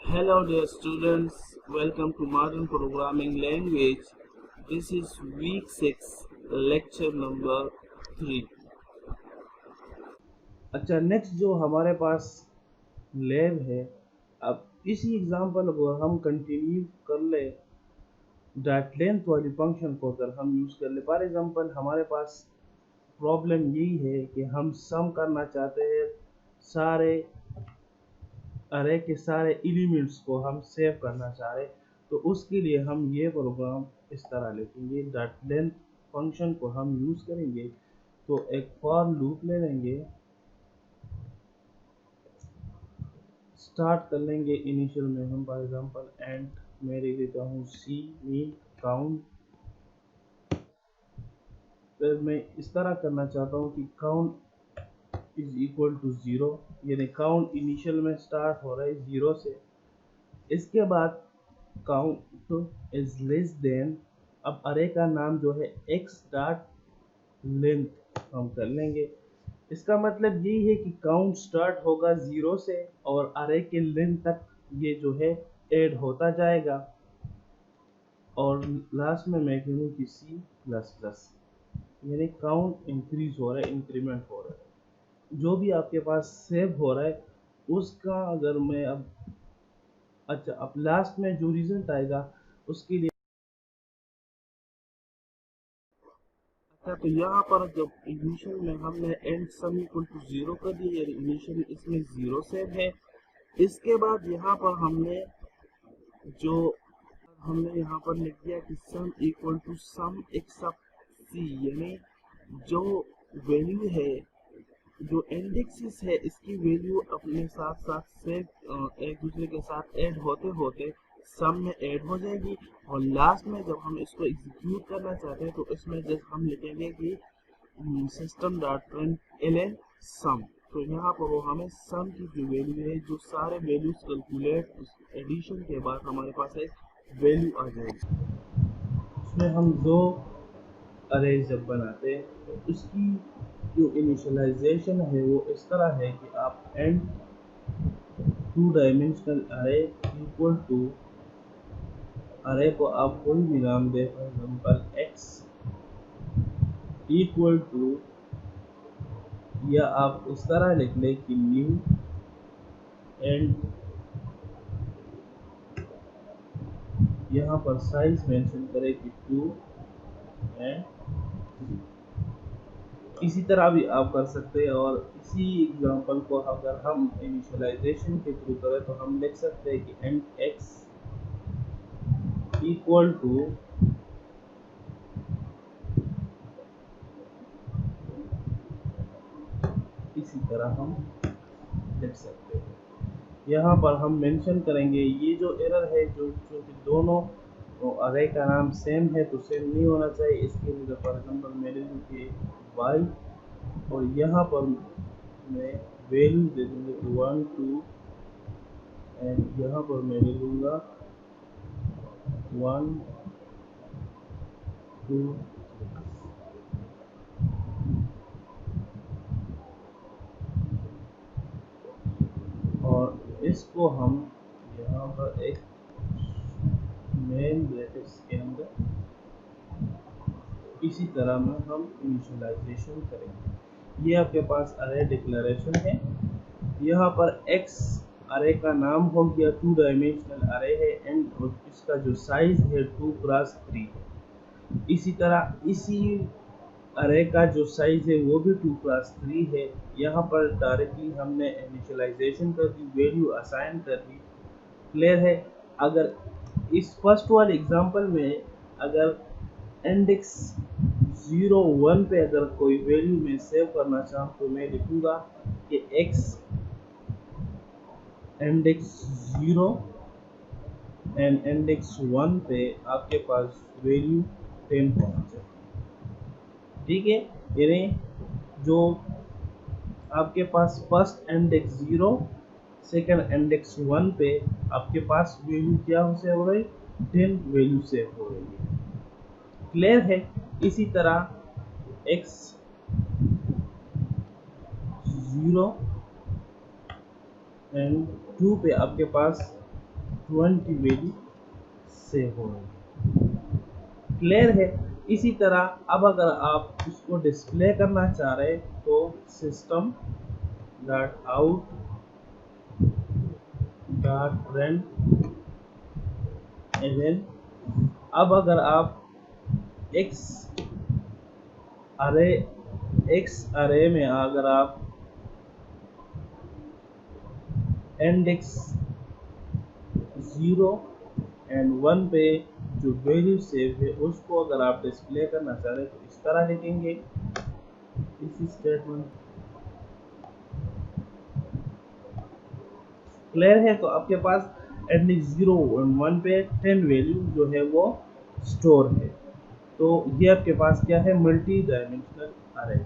Hello dear students, welcome to Modern Programming Language. This is week 6, lecture number 3. अच्छा, next जो हमारे पास lab है, अब इसी एग्जांपल को हम कंटिन्यू कर ले। डॉट लेंथ वाली फंक्शन को अगर हम यूज़ कर ले, फॉर एग्जांपल हमारे पास प्रॉब्लम यही है कि हम सम करना चाहते हैं, सारे अरे के सारे एलिमेंट्स को हम सेव करना चाह रहे, तो उसके लिए हम ये प्रोग्राम इस तरह लिखेंगे। डॉट लेंथ फंक्शन को हम यूज़ करेंगे, तो एक फॉर लूप ले लेंगे, स्टार्ट कर लेंगे इनिशियल में हम फॉर एग्जांपल एंड मैं लिख देता हूँ सी मीन काउंट। फिर मैं इस तरह करना चाहता हूँ कि काउंट इज इक्वल टू 0, यानी काउंट इनिशियल में स्टार्ट हो रहा है 0 से। इसके बाद काउंट इज लेस देन, अब अरे का नाम जो है एक्स डॉट लेंथ हम कर लेंगे। इसका मतलब यही है कि काउंट स्टार्ट होगा 0 से और अरे के लेंथ तक ये जो है ऐड होता जाएगा, और लास्ट में मैं कहूँ कि सी प्लस प्लस, यानी काउंट इंक्रीज हो रहा है, इंक्रीमेंट हो रहा है, जो भी आपके पास सेव हो रहा है उसका अगर मैं अब अच्छा अब लास्ट में जो रिजल्ट आएगा उसके लिए तो यहाँ पर जब इनिशियल में हमने एंड सम इक्वल टू 0 कर दिया, यानी इनिशियल इसमें 0 सेव है। इसके बाद यहाँ पर हमने यहाँ पर लिख दिया कि sum equal to sum x of c, यानी जो वैल्यू है, जो इंडेक्सेस है, इसकी वैल्यू अपने साथ साथ से एक दूसरे के साथ ऐड होते होते सम में ऐड हो जाएगी। और लास्ट में जब हम इसको एग्जीक्यूट करना चाहते हैं तो इसमें जब हम लिखेंगे कि सिस्टम डॉट प्रिंटलन सम, तो यहाँ पर वो हमें सम की जो वैल्यू है, जो सारे वैल्यूज कैलकुलेट एडिशन के बाद हमारे पास एक वैल्यू आ जाएगी। उसमें हम दो अरे जब बनाते हैं तो उसकी जो इनिशियलाइजेशन है वो इस तरह है कि आप and two dimensional array equal to, array को आप कोई भी नाम दे, for example x equal to, या आप इस तरह लिख लें कि न्यू एंड यहाँ पर साइज मेंशन करें कि 2 एंड 3। इसी तरह भी आप कर सकते हैं, और इसी एग्जांपल को अगर हम इनिशियलाइजेशन के थ्रू करें तो हम लिख सकते हैं कि एंड एक्स इक्वल टू, इसी तरह हम लिख सकते हैं। यहाँ पर हम मेंशन करेंगे ये जो एरर है, जो चूँकि दोनों तो अरे का नाम सेम है तो सेम नहीं होना चाहिए, इसके लिए फॉर एग्जांपल मैं लिखूँगी वाई, और यहाँ पर मैं वैल्यू दे दूँगी 1 2, एंड यहाँ पर मैं ले लूँगा 1 2। और इसको हम यहाँ पर एक मेन ब्रैकेट्स के अंदर इसी तरह में हम इनिशियलाइजेशन करेंगे। ये आपके पास अरे डिक्लेरेशन है। यहाँ पर x अरे का नाम हो गया, 2 डायमेंशनल अरे है, एंड इसका जो साइज है 2x3 है। इसी तरह इसी अरे का जो साइज है वो भी 2x3 है। यहाँ पर डायरेक्टली हमने इनिशियलाइजेशन कर दी, वैल्यू असाइन कर दी, क्लियर है। अगर इस फर्स्ट वाले एग्जांपल में अगर इंडेक्स 0 1 पे अगर कोई वैल्यू मैं सेव करना चाहूँ तो मैं लिखूंगा कि x इंडेक्स 0 एंड इंडेक्स 1 पे आपके पास वैल्यू 10 होना चाहिए, ठीक है। यानी जो आपके पास फर्स्ट इंडेक्स 0, सेकंड इंडेक्स 1 पे आपके पास वैल्यू क्या सेव हो रही, 10 वैल्यू सेव हो रही है, क्लियर है। इसी तरह x 0 एंड 2 पे आपके पास 20 वैल्यू सेव हो रही है। क्लियर है। इसी तरह अब अगर आप उसको डिस्प्ले करना चाह रहे तो system dot out dot println. अब अगर आप एक्स अरे में अगर आप इंडेक्स 0 एंड 1 पे जो वैल्यू सेव है उसको अगर आप डिस्प्ले करना चाह रहे तो इस तरह लिखेंगे इसी स्टेटमेंट। क्लियर है। तो आपके पास इंडेक्स 0 और 1 पे 10 वैल्यू जो है वो स्टोर है। तो ये आपके पास क्या है, मल्टी डायमेंशनल अरे।